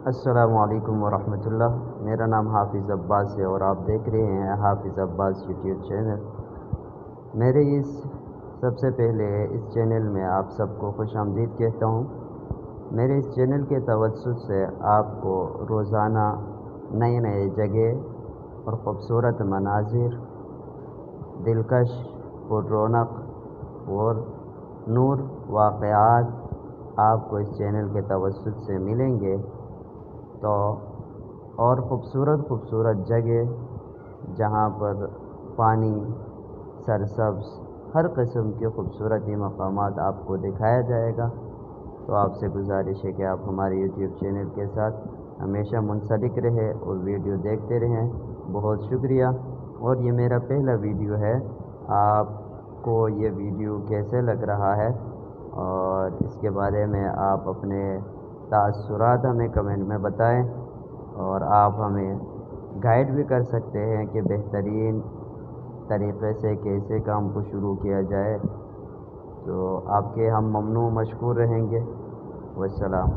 अस्सलामुअलैकुम वरहमतुल्लाह। मेरा नाम हाफिज़ अब्बास है और आप देख रहे हैं हाफिज़ अब्बास यूट्यूब चैनल। मेरे इस सबसे पहले इस चैनल में आप सबको खुशामदीद कहता हूँ। मेरे इस चैनल के तवज्जुद से आपको रोज़ाना नए नए जगह और ख़ूबसूरत मनाज़िर, दिलकश और रौनक और नूर वाक़यात आपको इस चैनल के तवज्जुद से मिलेंगे। तो और ख़ूबसूरत जगह जहाँ पर पानी, सरसब्ज़, हर किस्म के ख़ूबसूरती मक़ामात आपको दिखाया जाएगा। तो आपसे गुज़ारिश है कि आप हमारे यूट्यूब चैनल के साथ हमेशा मुंसलिक रहें और वीडियो देखते रहें। बहुत शुक्रिया। और ये मेरा पहला वीडियो है। आपको ये वीडियो कैसे लग रहा है और इसके बारे में आप अपने तासुरात हमें कमेंट में बताएं और आप हमें गाइड भी कर सकते हैं कि बेहतरीन तरीक़े से कैसे काम को शुरू किया जाए। तो आपके हम ममनू मशकूर रहेंगे। वस्सलाम।